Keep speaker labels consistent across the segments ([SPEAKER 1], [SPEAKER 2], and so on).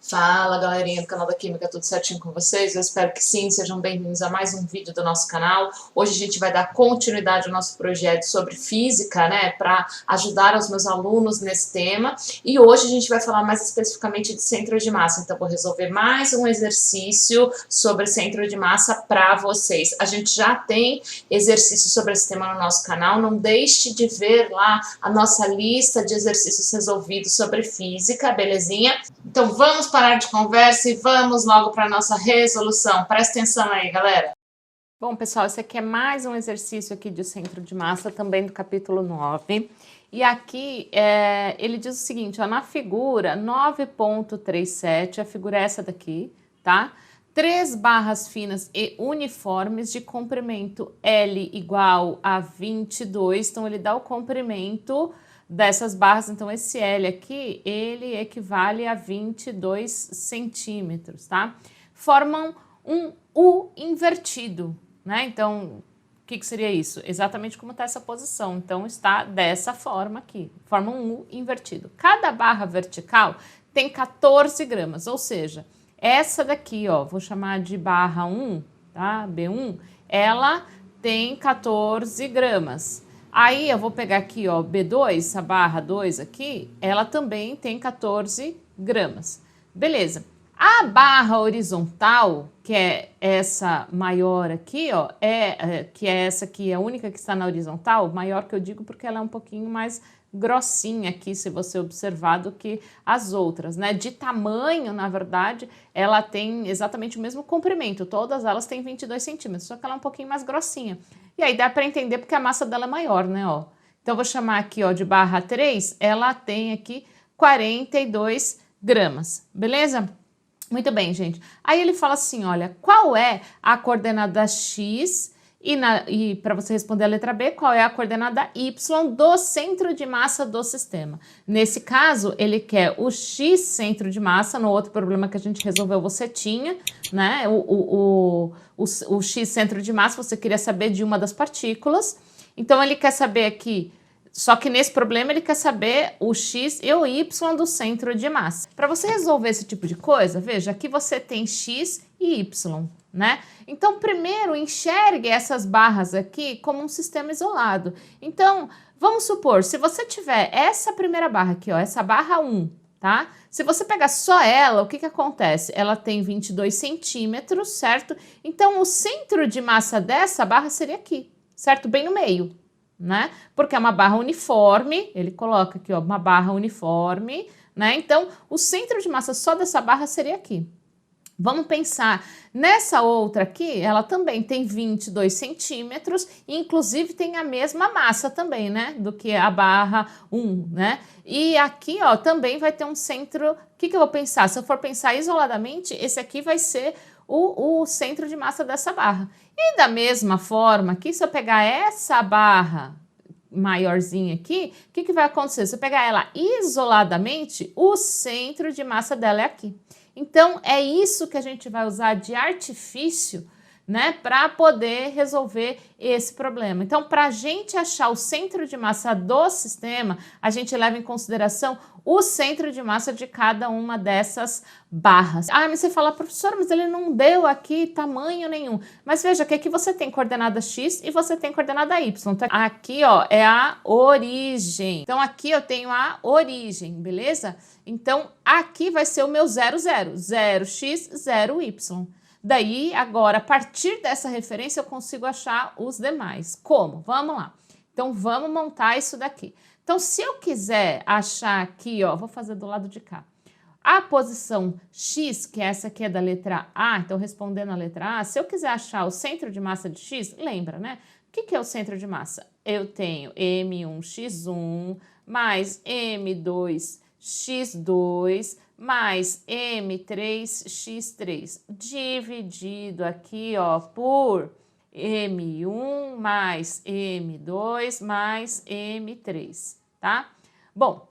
[SPEAKER 1] Fala galerinha do canal da Química, tudo certinho com vocês? Eu espero que sim, sejam bem-vindos a mais um vídeo do nosso canal. Hoje a gente vai dar continuidade ao nosso projeto sobre física, né, para ajudar os meus alunos nesse tema. E hoje a gente vai falar mais especificamente de centro de massa, então vou resolver mais um exercício sobre centro de massa para vocês. A gente já tem exercícios sobre esse tema no nosso canal, não deixe de ver lá a nossa lista de exercícios resolvidos sobre física, belezinha? Então vamos parar de conversa e vamos logo para a nossa resolução. Presta atenção aí, galera. Bom, pessoal, esse aqui é mais um exercício aqui de centro de massa, também do capítulo 9. E aqui ele diz o seguinte, ó, na figura 9.37, a figura é essa daqui, tá? 3 barras finas e uniformes de comprimento L igual a 22, então ele dá o comprimento dessas barras, então esse L aqui, ele equivale a 22 centímetros, tá? Formam um U invertido, né? Então, o que seria isso? Exatamente como está essa posição, então está dessa forma aqui, forma um U invertido. Cada barra vertical tem 14 gramas, ou seja, essa daqui, ó, vou chamar de barra 1, tá? B1, ela tem 14 gramas. Aí eu vou pegar aqui, ó, B2, a barra 2 aqui, ela também tem 14 gramas. Beleza. A barra horizontal, que é essa maior aqui, ó, que é essa aqui, a única que está na horizontal, maior que eu digo porque ela é um pouquinho mais grossinha aqui, se você observar, do que as outras, né? De tamanho, na verdade, ela tem exatamente o mesmo comprimento, todas elas têm 22 centímetros, só que ela é um pouquinho mais grossinha. E aí dá para entender porque a massa dela é maior, né, ó. Então, eu vou chamar aqui, ó, de barra 3, ela tem aqui 42 gramas, beleza? Muito bem, gente. Aí ele fala assim, olha, qual é a coordenada X e para você responder a letra B, qual é a coordenada Y do centro de massa do sistema? Nesse caso, ele quer o X centro de massa, no outro problema que a gente resolveu você tinha, né? O X centro de massa, você queria saber de uma das partículas. Então, ele quer saber aqui, só que nesse problema ele quer saber o X e o Y do centro de massa. Para você resolver esse tipo de coisa, veja, aqui você tem X e Y, né? Então, primeiro, enxergue essas barras aqui como um sistema isolado. Então, vamos supor, se você tiver essa primeira barra aqui, ó, essa barra 1, tá? Se você pegar só ela, o que que acontece? Ela tem 22 centímetros, certo? Então, o centro de massa dessa barra seria aqui, certo? Bem no meio, né? Porque é uma barra uniforme, ele coloca aqui, ó, uma barra uniforme, né? Então, o centro de massa só dessa barra seria aqui. Vamos pensar nessa outra aqui, ela também tem 22 centímetros, inclusive tem a mesma massa também, né, do que a barra 1, né? E aqui, ó, também vai ter um centro, o que que eu vou pensar? Se eu for pensar isoladamente, esse aqui vai ser o centro de massa dessa barra. E da mesma forma aqui, se eu pegar essa barra maiorzinha aqui, o que que vai acontecer? Se eu pegar ela isoladamente, o centro de massa dela é aqui. Então, é isso que a gente vai usar de artifício, né, para poder resolver esse problema. Então, para a gente achar o centro de massa do sistema, a gente leva em consideração o centro de massa de cada uma dessas barras. Ah, mas você fala, professora, mas ele não deu aqui tamanho nenhum. Mas veja que aqui você tem coordenada X e você tem coordenada Y. Então, aqui, ó, é a origem. Então, aqui eu tenho a origem, beleza? Então, aqui vai ser o meu 0, 0. 0x, 0y. Daí, agora, a partir dessa referência, eu consigo achar os demais. Como? Vamos lá. Então, vamos montar isso daqui. Então, se eu quiser achar aqui, ó, vou fazer do lado de cá. A posição X, que essa aqui é da letra A, então respondendo a letra A, se eu quiser achar o centro de massa de X, lembra, né? O que que é o centro de massa? Eu tenho M1x1 mais M2x2 mais M3x3, dividido aqui, ó, por M1 mais M2 mais M3, tá? Bom,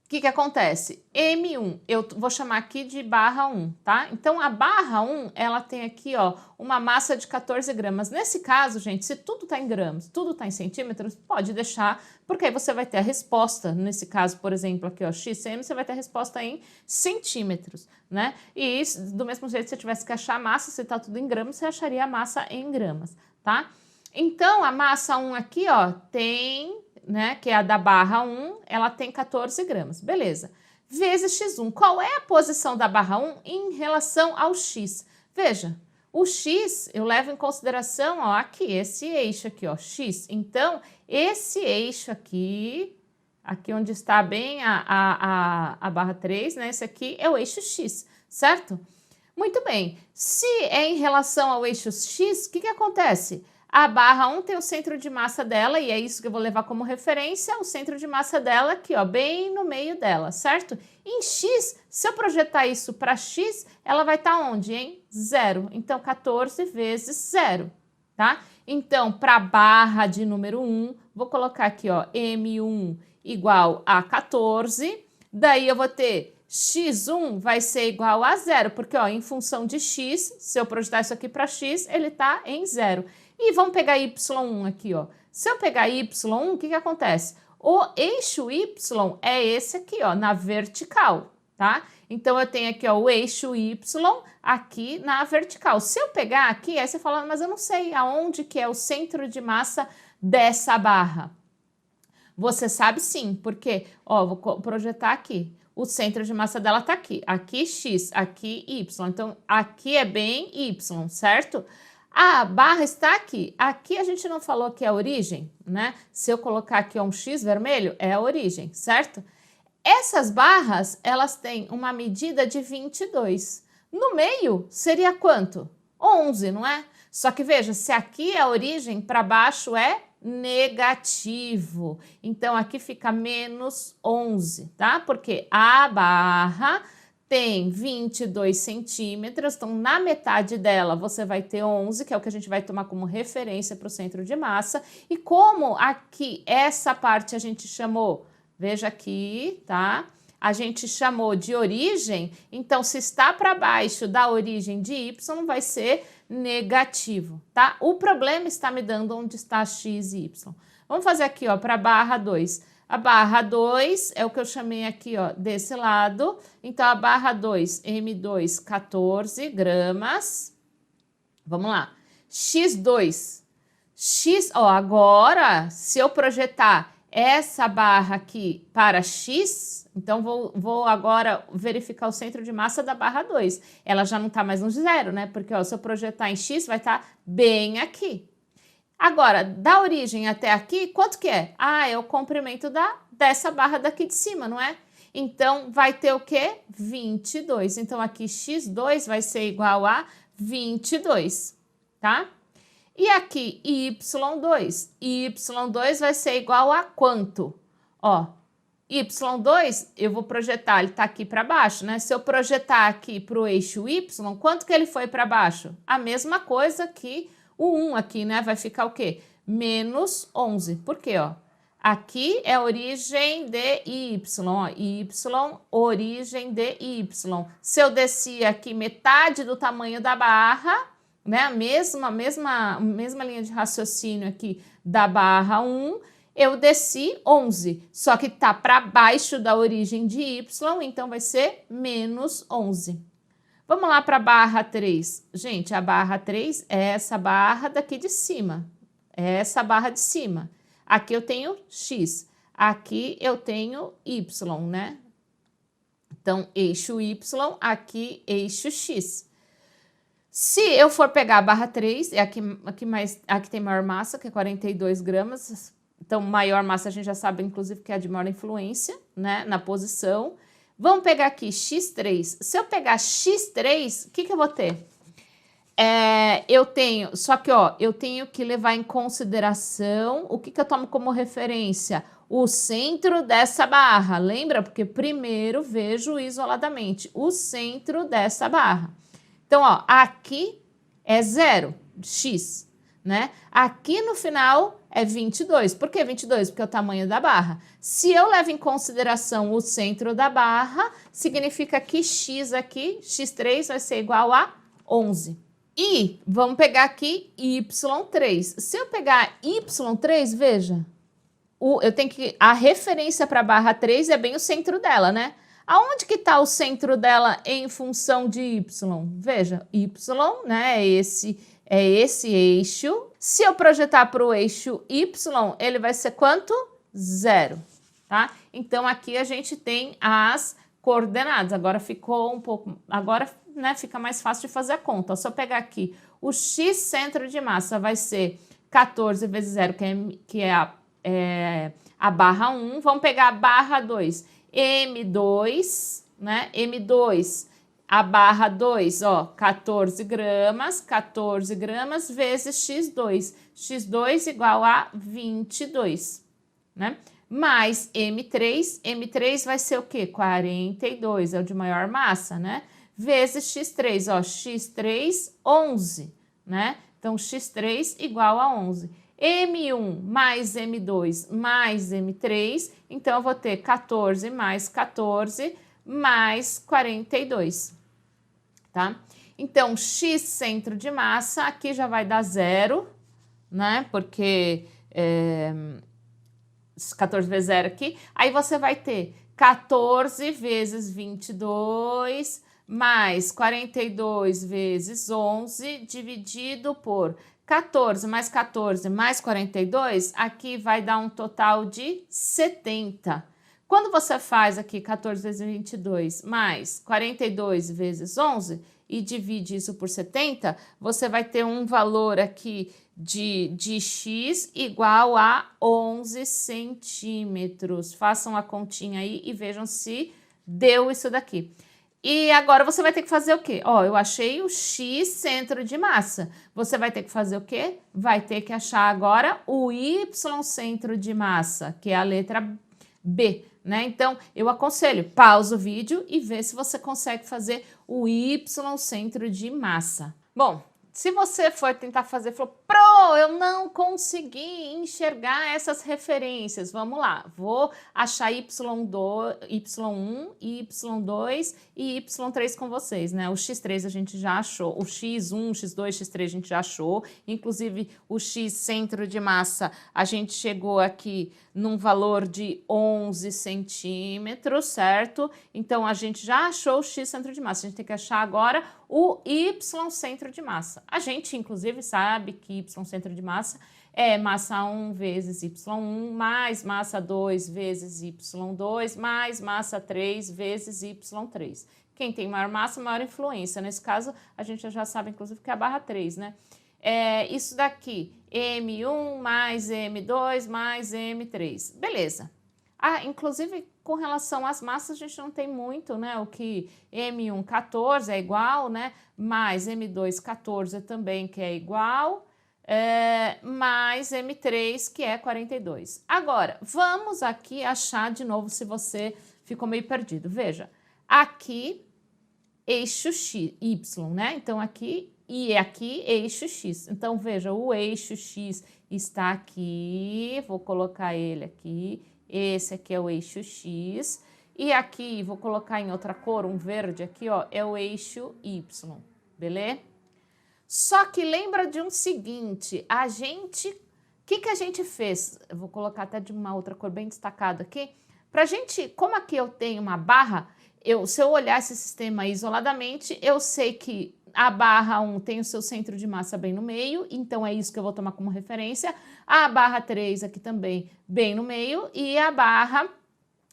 [SPEAKER 2] o que acontece? M1, eu vou chamar aqui de barra 1, tá? Então, a barra 1, ela tem aqui, ó, uma massa de 14 gramas. Nesse caso, gente, se tudo tá em gramas, tudo tá em centímetros, pode deixar, porque aí você vai ter a resposta. Nesse caso, por exemplo, aqui, ó, XM, você vai ter a resposta em centímetros, né? E do mesmo jeito, se você tivesse que achar a massa, se tá tudo em gramas, você acharia a massa em gramas, tá? Então, a massa 1 aqui, ó, tem... né, que é a da barra 1, ela tem 14 gramas, beleza. Vezes x1, qual é a posição da barra 1 em relação ao x? Veja, o x eu levo em consideração, ó, aqui, esse eixo aqui, ó, x. Então, esse eixo aqui onde está bem a barra 3, né, esse aqui é o eixo x, certo? Muito bem, se é em relação ao eixo x, o que acontece? A barra 1 tem o centro de massa dela, e é isso que eu vou levar como referência, o centro de massa dela aqui, ó, bem no meio dela, certo? Em x, se eu projetar isso para x, ela vai estar onde, hein? 0. Então, 14 vezes 0, tá? Então, para a barra de número 1, vou colocar aqui, ó, M1 igual a 14, daí eu vou ter x1 vai ser igual a 0, porque, ó, em função de x, se eu projetar isso aqui para x, ele está em 0. E vamos pegar y1 aqui, ó. Se eu pegar y1, o que acontece? O eixo y é esse aqui, ó, na vertical, tá? Então, eu tenho aqui, ó, o eixo y aqui na vertical. Se eu pegar aqui, aí você fala, mas eu não sei aonde que é o centro de massa dessa barra. Você sabe sim, porque, ó, vou projetar aqui. O centro de massa dela tá aqui. Aqui x, aqui y. Então, aqui é bem y, certo? A barra está aqui. Aqui a gente não falou que é a origem, né? Se eu colocar aqui um X vermelho, é a origem, certo? Essas barras, elas têm uma medida de 22. No meio, seria quanto? 11, não é? Só que veja, se aqui é a origem, para baixo é negativo. Então, aqui fica menos 11, tá? Porque a barra tem 22 centímetros, então na metade dela você vai ter 11, que é o que a gente vai tomar como referência para o centro de massa. E como aqui essa parte a gente chamou, veja aqui, tá? A gente chamou de origem, então se está para baixo da origem de y, vai ser negativo, tá? O problema está me dando onde está x e y. Vamos fazer aqui, ó, para a barra 2. A barra 2 é o que eu chamei aqui, ó, desse lado. Então, a barra 2, M2, 14 gramas. Vamos lá. X2. Ó, agora, se eu projetar essa barra aqui para x, então vou agora verificar o centro de massa da barra 2. Ela já não está mais no 0, né? Porque, ó, se eu projetar em x, vai estar bem aqui. Agora, da origem até aqui, quanto que é? Ah, é o comprimento dessa barra daqui de cima, não é? Então, vai ter o quê? 22. Então, aqui x2 vai ser igual a 22, tá? E aqui y2. Y2 vai ser igual a quanto? Ó, y2, eu vou projetar, ele tá aqui para baixo, né? Se eu projetar aqui para o eixo y, quanto que ele foi para baixo? A mesma coisa que o 1 aqui, né? Vai ficar o quê? Menos 11. Por quê, ó? Aqui é a origem de y, ó. Y, origem de y. Se eu descer aqui metade do tamanho da barra, né? A mesma linha de raciocínio aqui da barra 1, eu desci 11. Só que tá para baixo da origem de y, então vai ser menos 11. Vamos lá para a barra 3. Gente, a barra 3 é essa barra daqui de cima. É essa barra de cima. Aqui eu tenho x. Aqui eu tenho y, né? Então, eixo y, aqui eixo x. Se eu for pegar a barra 3, é aqui tem maior massa, que é 42 gramas. Então, maior massa a gente já sabe, inclusive, que é a de maior influência, né? Na posição. Vamos pegar aqui x3. Se eu pegar x3, o que eu vou ter? Eu tenho, só que, ó, eu tenho que levar em consideração o que eu tomo como referência? O centro dessa barra. Lembra? Porque primeiro vejo isoladamente o centro dessa barra. Então, ó, aqui é 0, x. né? Aqui no final é 22. Por que 22? Porque é o tamanho da barra. Se eu levo em consideração o centro da barra, significa que x aqui, x3 vai ser igual a 11. E vamos pegar aqui y3. Se eu pegar y3, veja, eu tenho que... A referência para a barra 3 é bem o centro dela, né? Aonde que está o centro dela em função de y? Veja, y, né, é esse eixo. Se eu projetar para o eixo y, ele vai ser quanto? 0, tá? Então, aqui a gente tem as coordenadas. Agora ficou um pouco... Agora, né, fica mais fácil de fazer a conta. Se eu pegar aqui, o x centro de massa vai ser 14 vezes 0, que é a barra 1. Vamos pegar a barra 2. M2, né? M2, a barra 2, ó, 14 gramas vezes x2. x2 igual a 22, né? Mais M3, M3 vai ser o quê? 42, é o de maior massa, né? Vezes x3, ó, x3, 11, né? Então, x3 igual a 11. M1 mais M2 mais M3, então eu vou ter 14 mais 14 mais 42, tá? Então, x centro de massa, aqui já vai dar 0, né? Porque 14 vezes 0 aqui, aí você vai ter 14 vezes 22 mais 42 vezes 11 dividido por 14 mais 14 mais 42, aqui vai dar um total de 70. Quando você faz aqui 14 vezes 22 mais 42 vezes 11 e divide isso por 70, você vai ter um valor aqui de x igual a 11 centímetros. Façam a continha aí e vejam se deu isso daqui. E agora você vai ter que fazer o quê? Ó, eu achei o x centro de massa. Você vai ter que fazer o quê? Vai ter que achar agora o y centro de massa, que é a letra B, né? Então, eu aconselho, pausa o vídeo e vê se você consegue fazer o y centro de massa. Bom, se você for tentar fazer, falou, eu não consegui enxergar essas referências. Vamos lá, vou achar Y1, Y2 e Y3 com vocês, né? O X3 a gente já achou, o X1, X2, X3 a gente já achou, inclusive o X centro de massa a gente chegou aqui num valor de 11 centímetros, certo? Então, a gente já achou o X centro de massa, a gente tem que achar agora o Y centro de massa. A gente, inclusive, sabe que Y centro de massa é massa 1 vezes Y1 mais massa 2 vezes Y2 mais massa 3 vezes Y3. Quem tem maior massa, maior influência. Nesse caso, a gente já sabe, inclusive, que é a barra 3, né? Isso daqui, M1 mais M2 mais M3. Beleza. Inclusive, com relação às massas, a gente não tem muito, né? O que M1, 14 é igual, né? Mais M2, 14 também, que é igual. Mais M3, que é 42. Agora, vamos aqui achar de novo se você ficou meio perdido. Veja, aqui, eixo X, Y, né? Então, aqui... E aqui, eixo X. Então, veja, o eixo X está aqui, vou colocar ele aqui. Esse aqui é o eixo X. E aqui, vou colocar em outra cor, um verde aqui, ó, é o eixo Y, beleza? Só que lembra de um seguinte, o que a gente fez? Eu vou colocar até de uma outra cor bem destacada aqui. Pra gente, como aqui eu tenho uma barra, se eu olhar esse sistema isoladamente, eu sei que a barra 1 tem o seu centro de massa bem no meio, então é isso que eu vou tomar como referência. A barra 3 aqui também bem no meio e a barra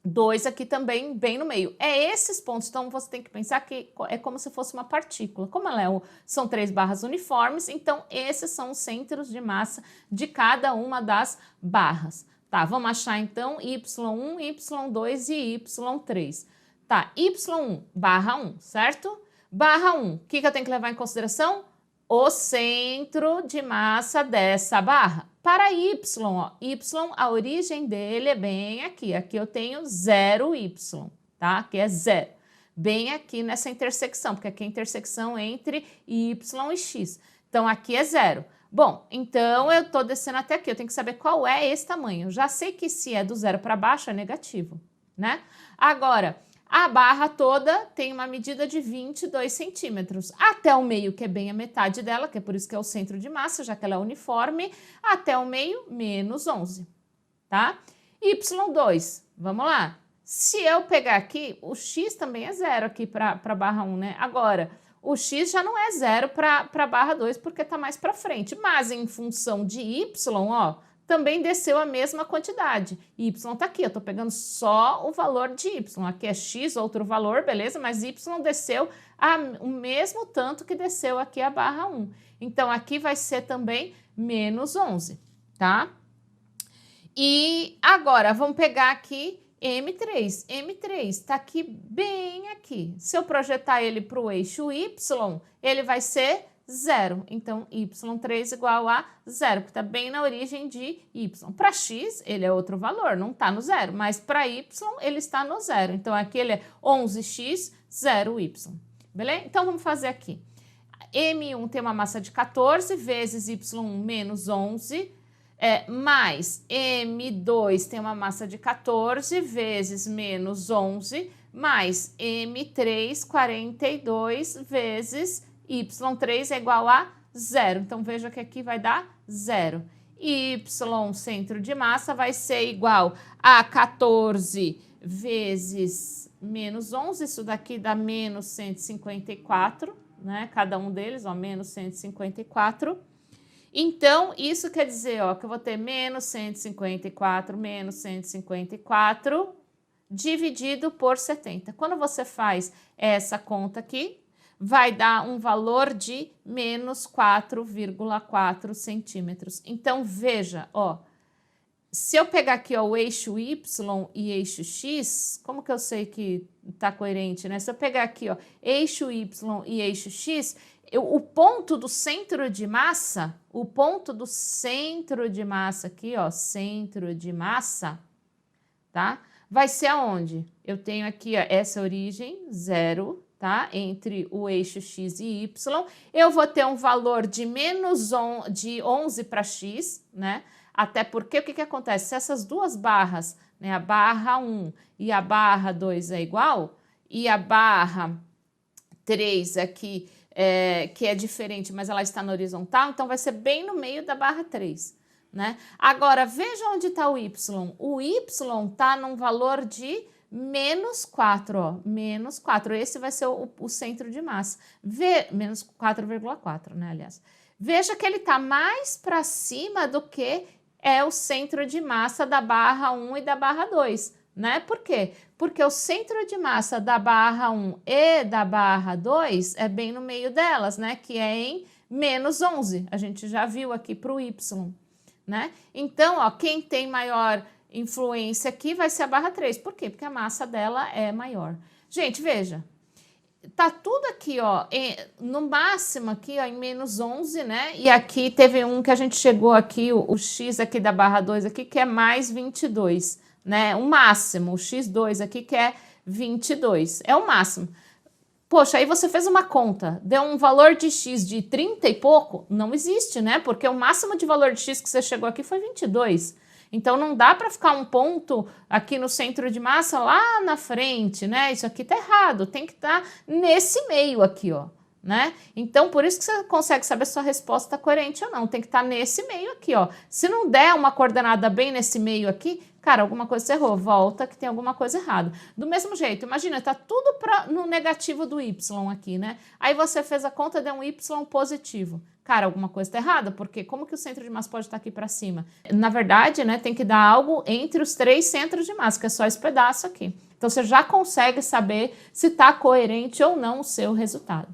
[SPEAKER 2] 2 aqui também bem no meio. É esses pontos, então você tem que pensar que é como se fosse uma partícula. Como são 3 barras uniformes, então esses são os centros de massa de cada uma das barras. Tá, vamos achar então Y1, Y2 e Y3. Tá, Y1, barra 1, certo? Barra 1, o que eu tenho que levar em consideração? O centro de massa dessa barra. Para Y, ó, Y, a origem dele é bem aqui. Aqui eu tenho 0Y, tá? Aqui é 0. Bem aqui nessa intersecção, porque aqui é a intersecção entre Y e X. Então, aqui é 0. Bom, então eu estou descendo até aqui, eu tenho que saber qual é esse tamanho. Eu já sei que se é do 0 para baixo é negativo, né? Agora, a barra toda tem uma medida de 22 centímetros. Até o meio, que é bem a metade dela, que é por isso que é o centro de massa, já que ela é uniforme, até o meio, menos 11, tá? Y2, vamos lá. Se eu pegar aqui, o x também é 0 aqui para a barra 1, né? Agora, o x já não é 0 para a barra 2, porque está mais para frente. Mas em função de y, ó, também desceu a mesma quantidade. Y está aqui, eu estou pegando só o valor de y. Aqui é x, outro valor, beleza? Mas y desceu o mesmo tanto que desceu aqui a barra 1. Então, aqui vai ser também menos 11, tá? E agora, vamos pegar aqui M3. M3 está aqui, bem aqui. Se eu projetar ele para o eixo Y, ele vai ser 0. Então, Y3 igual a 0, que está bem na origem de Y. Para X, ele é outro valor, não está no 0. Mas para Y, ele está no 0. Então, aqui ele é 11x, 0y. Beleza? Então, vamos fazer aqui. M1 tem uma massa de 14 vezes Y1 menos 11, mais M2 tem uma massa de 14 vezes menos 11, mais M3, 42 vezes Y3 é igual a 0. Então, veja que aqui vai dar 0. Y, centro de massa, vai ser igual a 14 vezes menos 11. Isso daqui dá menos 154, né? Cada um deles, ó, menos 154. Então, isso quer dizer, ó, que eu vou ter menos 154 dividido por 70. Quando você faz essa conta aqui, vai dar um valor de menos 4,4 centímetros. Então, veja, ó, se eu pegar aqui, ó, o eixo Y e eixo X, como que eu sei que tá coerente, né? Se eu pegar aqui, ó, eixo Y e eixo X, o ponto do centro de massa, aqui, ó, centro de massa, tá? Vai ser aonde? Eu tenho aqui, ó, essa origem, 0, tá? Entre o eixo X e Y. Eu vou ter um valor de menos 11 para X, né? Até porque, o que acontece? Se essas duas barras, né, a barra 1 e a barra 2 é igual, e a barra 3 aqui, que é diferente, mas ela está na horizontal, então vai ser bem no meio da barra 3, né? Agora, veja onde está o Y. O Y está num valor de menos 4, ó, menos 4. Esse vai ser o centro de massa. Menos 4,4, né, aliás. Veja que ele está mais para cima do que é o centro de massa da barra 1 e da barra 2, né? Por quê? Porque o centro de massa da barra 1 e da barra 2 é bem no meio delas, né? Que é em menos 11. A gente já viu aqui para o Y, né? Então, ó, quem tem maior influência aqui vai ser a barra 3. Por quê? Porque a massa dela é maior. Gente, veja. Tá tudo aqui, ó, no máximo aqui, ó, em menos 11, né? E aqui teve um que a gente chegou aqui, o X aqui da barra 2 aqui, que é mais 22, né? O máximo, o X2 aqui que é 22, é o máximo. Poxa, aí você fez uma conta, deu um valor de X de 30 e pouco? Não existe, né? Porque o máximo de valor de X que você chegou aqui foi 22. Então, não dá para ficar um ponto aqui no centro de massa lá na frente, né? Isso aqui tá errado, tem que estar nesse meio aqui, ó, né? Então, por isso que você consegue saber se sua resposta tá coerente ou não. Tem que estar nesse meio aqui, ó. Se não der uma coordenada bem nesse meio aqui, cara, alguma coisa você errou, volta que tem alguma coisa errada. Do mesmo jeito, imagina, tá tudo no negativo do Y aqui, né? Aí você fez a conta, deu um Y positivo. Cara, alguma coisa está errada, porque como que o centro de massa pode estar aqui para cima? Na verdade, né, tem que dar algo entre os 3 centros de massa, que é só esse pedaço aqui. Então, você já consegue saber se está coerente ou não o seu resultado.